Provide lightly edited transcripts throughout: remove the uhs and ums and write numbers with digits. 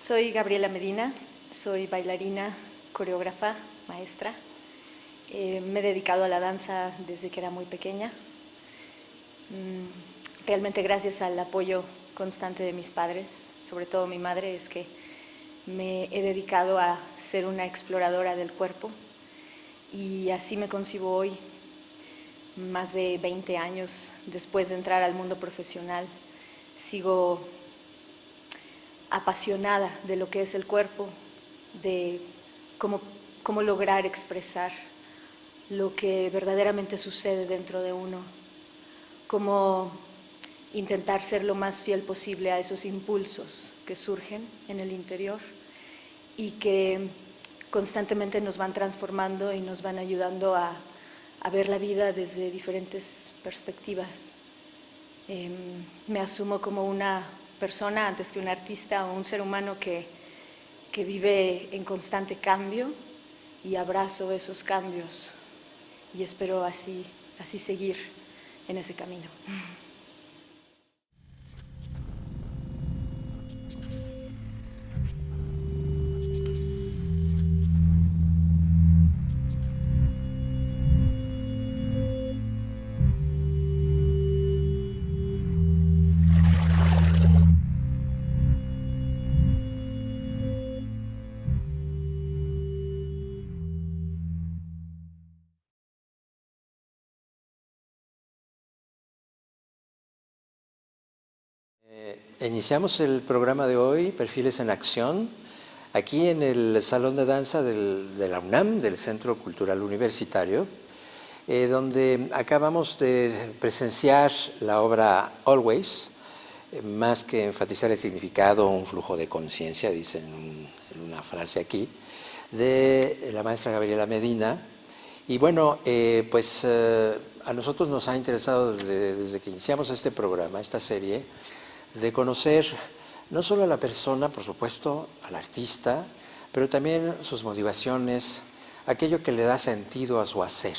Soy Gabriela Medina, soy bailarina, coreógrafa, maestra. Me he dedicado a la danza desde que era muy pequeña. Realmente gracias al apoyo constante de mis padres, sobre todo mi madre, es que me he dedicado a ser una exploradora del cuerpo y así me concibo hoy, más de 20 años después de entrar al mundo profesional. Sigo apasionada de lo que es el cuerpo, de cómo lograr expresar lo que verdaderamente sucede dentro de uno, cómo intentar ser lo más fiel posible a esos impulsos que surgen en el interior y que constantemente nos van transformando y nos van ayudando a ver la vida desde diferentes perspectivas. Me asumo como una persona antes que un artista o un ser humano que vive en constante cambio y abrazo esos cambios y espero así seguir en ese camino. Iniciamos el programa de hoy, Perfiles en Acción, aquí en el Salón de Danza de la UNAM, del Centro Cultural Universitario, donde acabamos de presenciar la obra Always, más que enfatizar el significado, un flujo de conciencia, dicen en una frase aquí, de la maestra Gabriela Medina. Y bueno, a nosotros nos ha interesado desde que iniciamos este programa, esta serie, de conocer no solo a la persona, por supuesto, al artista, pero también sus motivaciones, aquello que le da sentido a su hacer.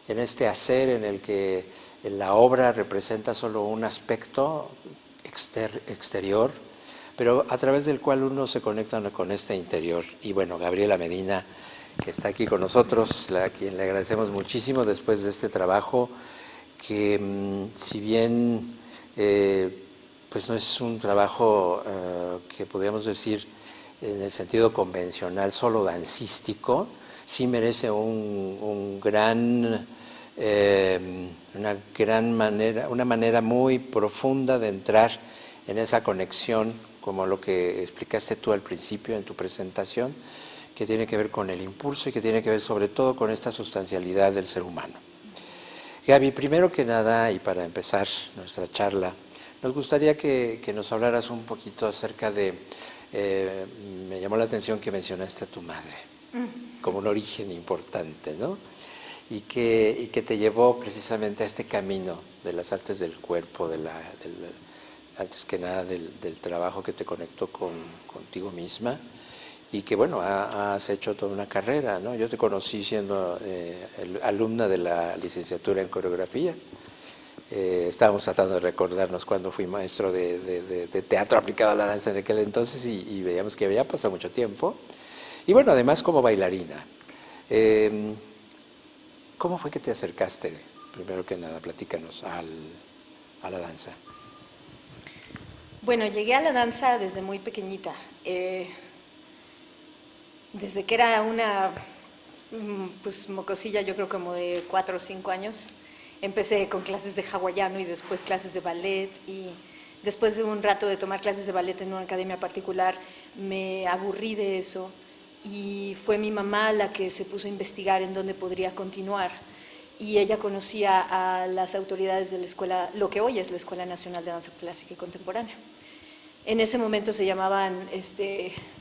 En este hacer en el que la obra representa solo un aspecto exterior, pero a través del cual uno se conecta con este interior. Y bueno, Gabriela Medina, que está aquí con nosotros, a quien le agradecemos muchísimo después de este trabajo, que si bien pues no es un trabajo que podríamos decir en el sentido convencional, solo dancístico, sí merece una manera muy profunda de entrar en esa conexión, como lo que explicaste tú al principio en tu presentación, que tiene que ver con el impulso y que tiene que ver sobre todo con esta sustancialidad del ser humano. Gaby, primero que nada, y para empezar nuestra charla, nos gustaría que nos hablaras un poquito acerca de, me llamó la atención que mencionaste a tu madre, como un origen importante, ¿no? Y que te llevó precisamente a este camino de las artes del cuerpo, antes que nada del trabajo que te conectó contigo misma, y que bueno, has hecho toda una carrera, ¿no? Yo te conocí siendo alumna de la licenciatura en coreografía. Estábamos tratando de recordarnos cuando fui maestro de teatro aplicado a la danza en aquel entonces y veíamos que había pasado mucho tiempo. Y bueno, además como bailarina. ¿Cómo fue que te acercaste? Primero que nada, platícanos a la danza. Bueno, llegué a la danza desde muy pequeñita. Desde que era una mocosilla, yo creo como de 4 o 5 años. Empecé con clases de hawaiano y después clases de ballet y después de un rato de tomar clases de ballet en una academia particular me aburrí de eso y fue mi mamá la que se puso a investigar en dónde podría continuar y ella conocía a las autoridades de la escuela, lo que hoy es la Escuela Nacional de Danza Clásica y Contemporánea. En ese momento se llamaban,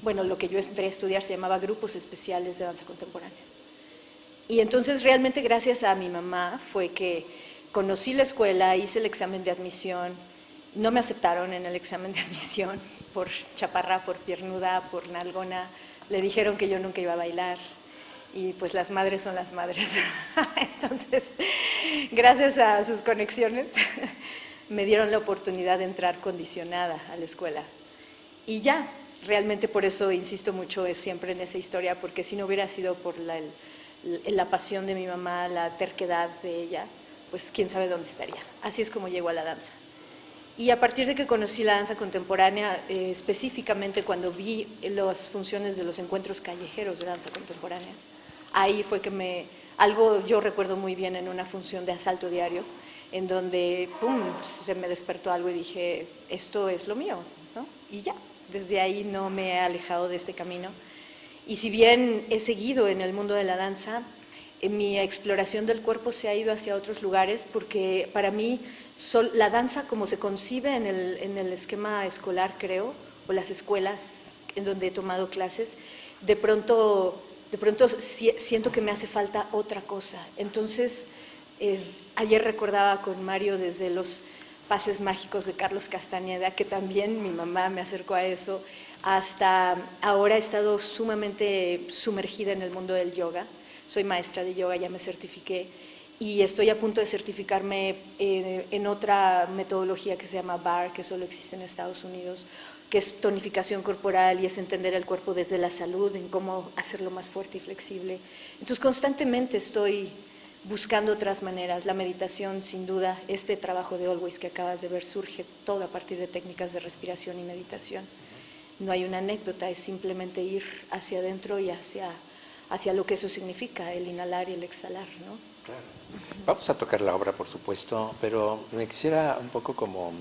lo que yo entré a estudiar se llamaba Grupos Especiales de Danza Contemporánea. Y entonces realmente gracias a mi mamá fue que conocí la escuela, hice el examen de admisión, no me aceptaron en el examen de admisión por chaparra, por piernuda, por nalgona, le dijeron que yo nunca iba a bailar y pues las madres son las madres. Entonces, gracias a sus conexiones me dieron la oportunidad de entrar condicionada a la escuela. Y ya, Realmente por eso insisto mucho siempre en esa historia, porque si no hubiera sido por la pasión de mi mamá, la terquedad de ella, pues quién sabe dónde estaría. Así es como llego a la danza. Y a partir de que conocí la danza contemporánea, específicamente cuando vi las funciones de los encuentros callejeros de danza contemporánea, ahí fue que algo yo recuerdo muy bien en una función de Asalto Diario, en donde, ¡pum!, se me despertó algo y dije, esto es lo mío, ¿no? Y ya, desde ahí no me he alejado de este camino. Y si bien he seguido en el mundo de la danza, mi exploración del cuerpo se ha ido hacia otros lugares, porque para mí la danza como se concibe en el esquema escolar, creo, o las escuelas en donde he tomado clases, de pronto siento que me hace falta otra cosa. Entonces, ayer recordaba con Mario desde los pases mágicos de Carlos Castañeda, que también mi mamá me acercó a eso, hasta ahora he estado sumamente sumergida en el mundo del yoga. Soy maestra de yoga, ya me certifiqué y estoy a punto de certificarme en otra metodología que se llama BAR, que solo existe en Estados Unidos, que es tonificación corporal y es entender el cuerpo desde la salud, en cómo hacerlo más fuerte y flexible. Entonces constantemente estoy buscando otras maneras. La meditación, sin duda, este trabajo de Always que acabas de ver surge todo a partir de técnicas de respiración y meditación. No hay una anécdota, es simplemente ir hacia adentro y hacia lo que eso significa, el inhalar y el exhalar, ¿no? Claro. Vamos a tocar la obra, por supuesto, pero me quisiera un poco como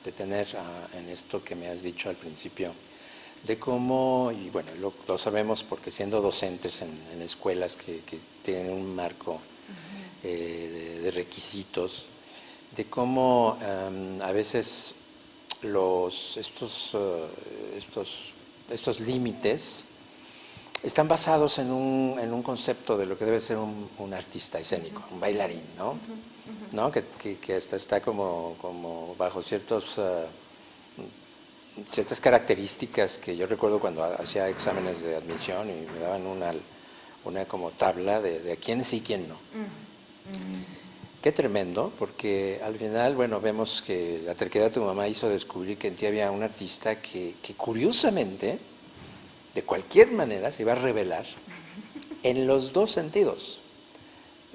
detener en esto que me has dicho al principio, de cómo, y bueno, lo sabemos porque siendo docentes en escuelas que tienen un marco de requisitos, de cómo a veces estos límites están basados en un concepto de lo que debe ser un artista escénico, un bailarín, ¿no? ¿No? Que hasta está como bajo ciertas características que yo recuerdo cuando hacía exámenes de admisión y me daban una como tabla de quién sí y quién no. Qué tremendo, porque al final, bueno, vemos que la terquedad de tu mamá hizo descubrir que en ti había un artista que curiosamente, de cualquier manera, se iba a revelar en los dos sentidos.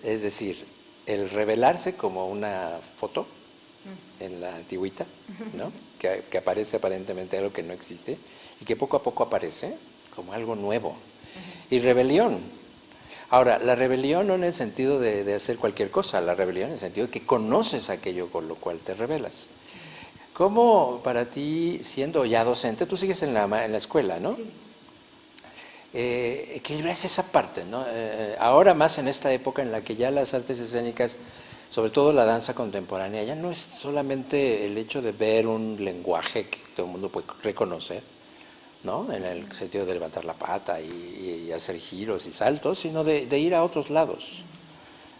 Es decir, el revelarse como una foto en la antigüita, ¿no? Que aparece aparentemente algo que no existe y que poco a poco aparece como algo nuevo. Y rebelión. Ahora, la rebelión no en el sentido de hacer cualquier cosa, la rebelión en el sentido de que conoces aquello con lo cual te rebelas. ¿Cómo para ti, siendo ya docente, tú sigues en la escuela, ¿no? Sí. Equilibras esa parte, ¿no? Ahora más en esta época en la que ya las artes escénicas, sobre todo la danza contemporánea, ya no es solamente el hecho de ver un lenguaje que todo el mundo puede reconocer, ¿no? En el sentido de levantar la pata y hacer giros y saltos, sino de ir a otros lados,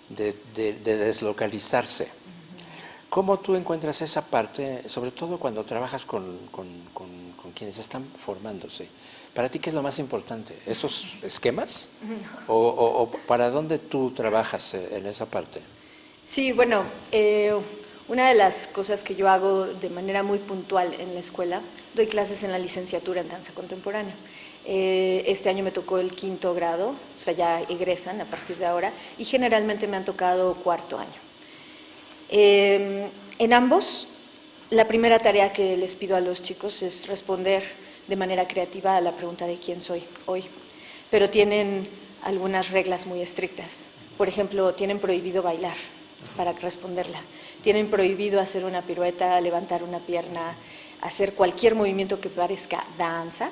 de deslocalizarse. ¿Cómo tú encuentras esa parte, sobre todo cuando trabajas con quienes están formándose? ¿Para ti qué es lo más importante? ¿Esos esquemas? ¿O para dónde tú trabajas en esa parte? Sí, bueno, una de las cosas que yo hago de manera muy puntual en la escuela, doy clases en la licenciatura en danza contemporánea. Este año me tocó el 5º grado, o sea, ya egresan a partir de ahora, y generalmente me han tocado 4º año. En ambos, la primera tarea que les pido a los chicos es responder de manera creativa a la pregunta de quién soy hoy, pero tienen algunas reglas muy estrictas. Por ejemplo, tienen prohibido bailar para responderla, tienen prohibido hacer una pirueta, levantar una pierna, hacer cualquier movimiento que parezca danza,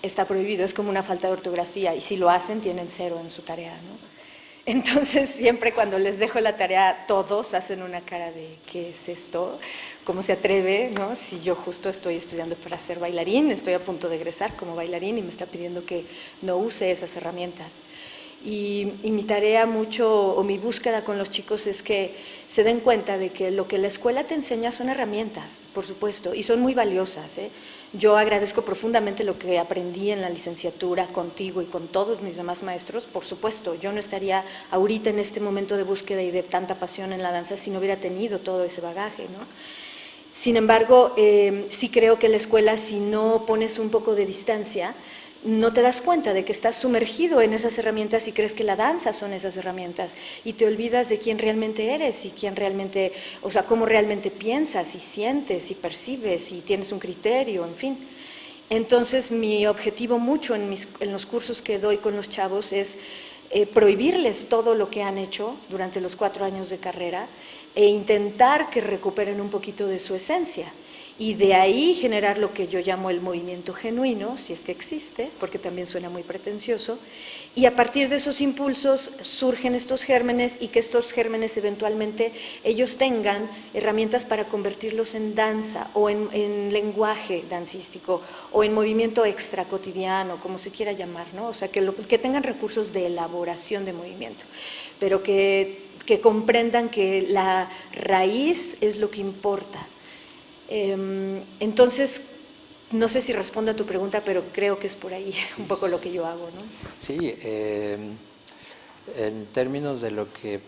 está prohibido, es como una falta de ortografía, y si lo hacen tienen 0 en su tarea, ¿no? Entonces, siempre cuando les dejo la tarea, todos hacen una cara de ¿qué es esto? ¿Cómo se atreve? ¿No? Si yo justo estoy estudiando para ser bailarín, estoy a punto de egresar como bailarín y me está pidiendo que no use esas herramientas. Y mi tarea mucho, o mi búsqueda con los chicos es que se den cuenta de que lo que la escuela te enseña son herramientas, por supuesto, y son muy valiosas, ¿eh? Yo agradezco profundamente lo que aprendí en la licenciatura contigo y con todos mis demás maestros, por supuesto. Yo no estaría ahorita en este momento de búsqueda y de tanta pasión en la danza si no hubiera tenido todo ese bagaje, ¿no? Sin embargo, sí creo que la escuela, si no pones un poco de distancia, no te das cuenta de que estás sumergido en esas herramientas y crees que la danza son esas herramientas y te olvidas de quién realmente eres y quién realmente, o sea, cómo realmente piensas y sientes y percibes y tienes un criterio, en fin. Entonces, mi objetivo mucho en los cursos que doy con los chavos es prohibirles todo lo que han hecho durante los 4 años de carrera e intentar que recuperen un poquito de su esencia. Y de ahí generar lo que yo llamo el movimiento genuino, si es que existe, porque también suena muy pretencioso, y a partir de esos impulsos surgen estos gérmenes y que estos gérmenes eventualmente ellos tengan herramientas para convertirlos en danza o en lenguaje dancístico o en movimiento extracotidiano, como se quiera llamar, ¿no? O sea, que tengan recursos de elaboración de movimiento, pero que comprendan que la raíz es lo que importa. Entonces, no sé si respondo a tu pregunta, pero creo que es por ahí un poco lo que yo hago, ¿no? Sí, en términos de lo que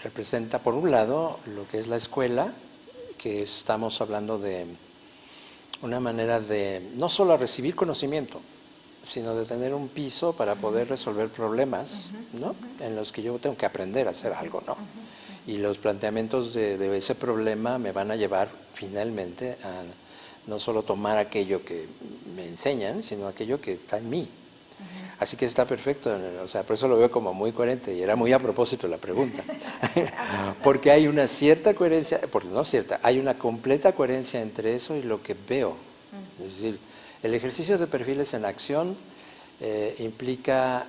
representa, por un lado, lo que es la escuela, que estamos hablando de una manera de no solo recibir conocimiento, sino de tener un piso para poder resolver problemas, ¿no? En los que yo tengo que aprender a hacer algo, ¿no? Y los planteamientos de ese problema me van a llevar finalmente a no solo tomar aquello que me enseñan, sino aquello que está en mí. Así que está perfecto, o sea, por eso lo veo como muy coherente y era muy a propósito la pregunta. Porque hay una cierta coherencia, porque no cierta, hay una completa coherencia entre eso y lo que veo. Es decir, el ejercicio de perfiles en acción implica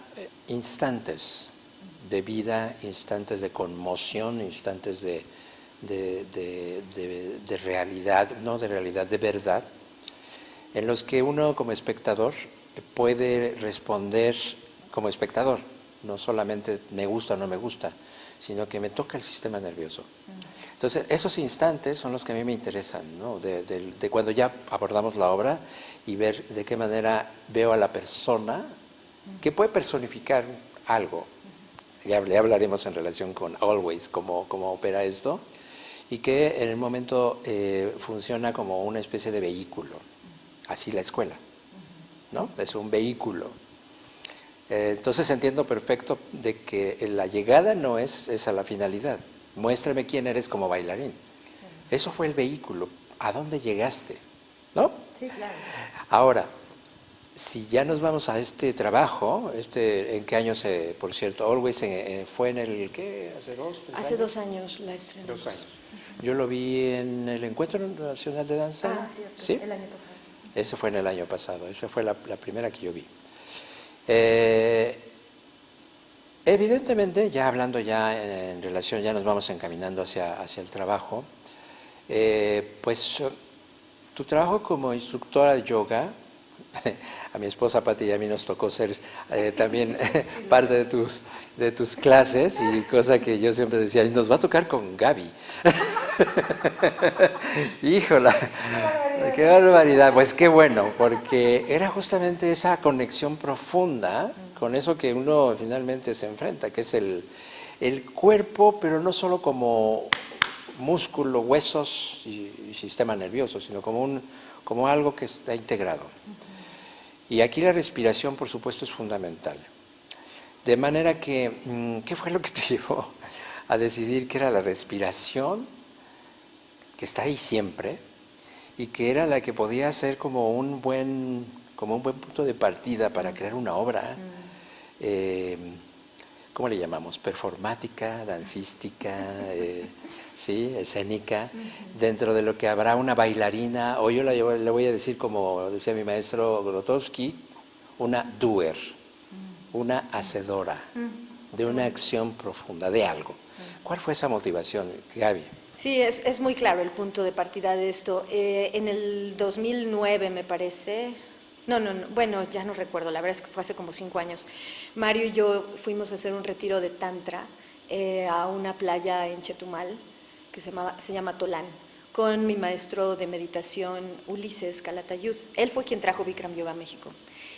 instantes de vida, instantes de conmoción, instantes de realidad, no de realidad, de verdad, en los que uno como espectador puede responder como espectador, no solamente me gusta o no me gusta, sino que me toca el sistema nervioso. Entonces, esos instantes son los que a mí me interesan, ¿no? De cuando ya abordamos la obra y ver de qué manera veo a la persona que puede personificar algo. Ya hablaremos en relación con Always, cómo opera esto, y que en el momento funciona como una especie de vehículo, así la escuela, ¿no? Es un vehículo. Entonces entiendo perfecto de que la llegada no es esa la finalidad. Muéstrame quién eres como bailarín. Eso fue el vehículo. ¿A dónde llegaste? ¿No? Sí, claro. Ahora, si ya nos vamos a este trabajo, ¿en qué año por cierto, Always fue en el, ¿qué? ¿Hace 2, 3 años? Hace 2 años la estrenamos. 2 años. Yo lo vi en el Encuentro Nacional de Danza. Ah, cierto, ¿sí? El año pasado. Ese fue en el año pasado, esa fue la primera que yo vi. Evidentemente, ya hablando ya en relación, ya nos vamos encaminando hacia el trabajo, pues tu trabajo como instructora de yoga, a mi esposa Pati y a mí nos tocó ser también parte de tus clases, y cosa que yo siempre decía, nos va a tocar con Gaby. Híjola, qué barbaridad. Pues qué bueno, porque era justamente esa conexión profunda con eso que uno finalmente se enfrenta, que es el cuerpo, pero no solo como músculo, huesos y sistema nervioso, sino como algo que está integrado. Y aquí la respiración, por supuesto, es fundamental. De manera que, ¿qué fue lo que te llevó a decidir que era la respiración, que está ahí siempre, y que era la que podía ser como un buen punto de partida para crear una obra, ¿cómo le llamamos? Performática, dancística, ¿sí? Escénica, dentro de lo que habrá una bailarina, o yo le voy a decir, como decía mi maestro Grotowski, una doer, una hacedora de una acción profunda, de algo. ¿Cuál fue esa motivación, Gaby? Sí, es muy claro el punto de partida de esto. En el 2009, me parece, no, bueno, ya no recuerdo, la verdad es que fue hace como 5 años, Mario y yo fuimos a hacer un retiro de Tantra a una playa en Chetumal, que se llama Tolán, con mi maestro de meditación, Ulises Calatayud. Él fue quien trajo Bikram Yoga a México.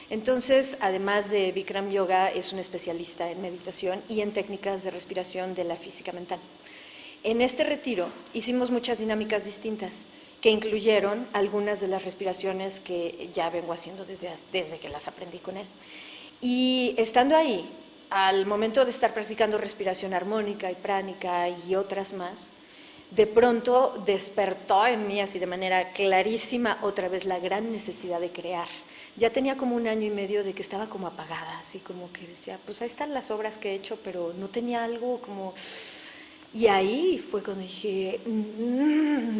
Entonces, además de Bikram Yoga, es un especialista en meditación y en técnicas de respiración de la física mental. En este retiro hicimos muchas dinámicas distintas que incluyeron algunas de las respiraciones que ya vengo haciendo desde que las aprendí con él. Y estando ahí, al momento de estar practicando respiración armónica y pránica y otras más, de pronto despertó en mí así de manera clarísima otra vez la gran necesidad de crear. Ya tenía como 1 año y medio de que estaba como apagada, así como que decía, pues ahí están las obras que he hecho, pero no tenía algo como... Y ahí fue cuando dije,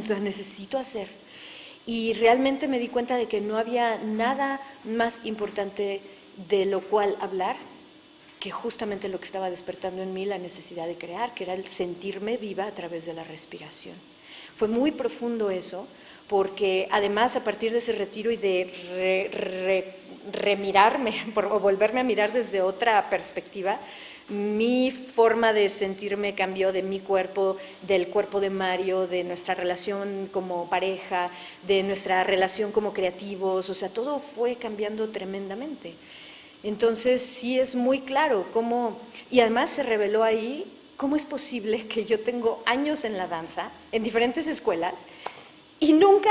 o sea, necesito hacer. Y realmente me di cuenta de que no había nada más importante de lo cual hablar que justamente lo que estaba despertando en mí la necesidad de crear, que era el sentirme viva a través de la respiración. Fue muy profundo eso, porque además a partir de ese retiro y de remirarme o volverme a mirar desde otra perspectiva, mi forma de sentirme cambió de mi cuerpo, del cuerpo de Mario, de nuestra relación como pareja, de nuestra relación como creativos, o sea, todo fue cambiando tremendamente. Entonces sí es muy claro cómo, y además se reveló ahí cómo es posible que yo tengo años en la danza, en diferentes escuelas, y nunca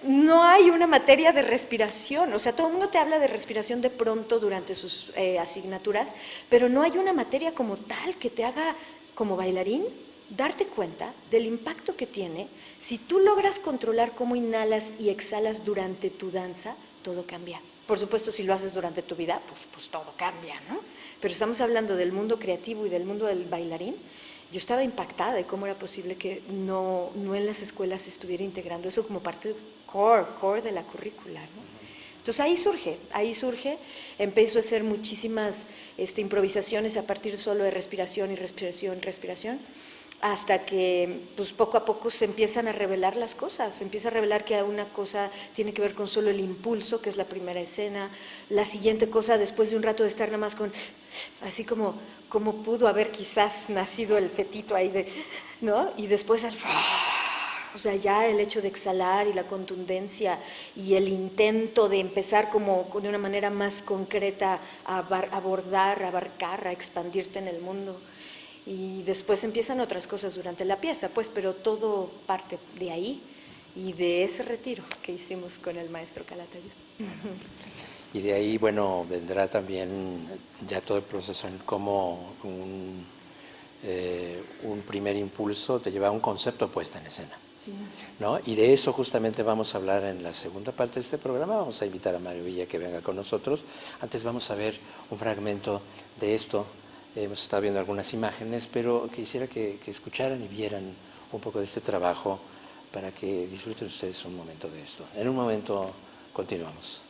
no hay una materia de respiración, o sea, todo el mundo te habla de respiración de pronto durante sus asignaturas, pero no hay una materia como tal que te haga, como bailarín, darte cuenta del impacto que tiene. Si tú logras controlar cómo inhalas y exhalas durante tu danza, todo cambia. Por supuesto, si lo haces durante tu vida, pues todo cambia, ¿no? Pero estamos hablando del mundo creativo y del mundo del bailarín. Yo estaba impactada de cómo era posible que no en las escuelas se estuviera integrando eso como parte del core de la currícula, ¿no? Entonces ahí surge, empiezo a hacer muchísimas improvisaciones a partir solo de respiración y respiración, hasta que pues poco a poco se empiezan a revelar las cosas, se empieza a revelar que una cosa tiene que ver con solo el impulso, que es la primera escena, la siguiente cosa después de un rato de estar nada más con, así como pudo haber quizás nacido el fetito ahí, ¿no? Y después, o sea, ya el hecho de exhalar y la contundencia y el intento de empezar como de una manera más concreta a abordar, a abarcar, a expandirte en el mundo. Y después empiezan otras cosas durante la pieza, pues, pero todo parte de ahí y de ese retiro que hicimos con el maestro Calatayud. Y de ahí, bueno, vendrá también ya todo el proceso en cómo un primer impulso te lleva a un concepto puesta en escena. Sí. ¿No? Y de eso justamente vamos a hablar en la segunda parte de este programa. Vamos a invitar a Mario Villa que venga con nosotros. Antes vamos a ver un fragmento de esto. Hemos estado viendo algunas imágenes, pero quisiera que escucharan y vieran un poco de este trabajo para que disfruten ustedes un momento de esto. En un momento continuamos.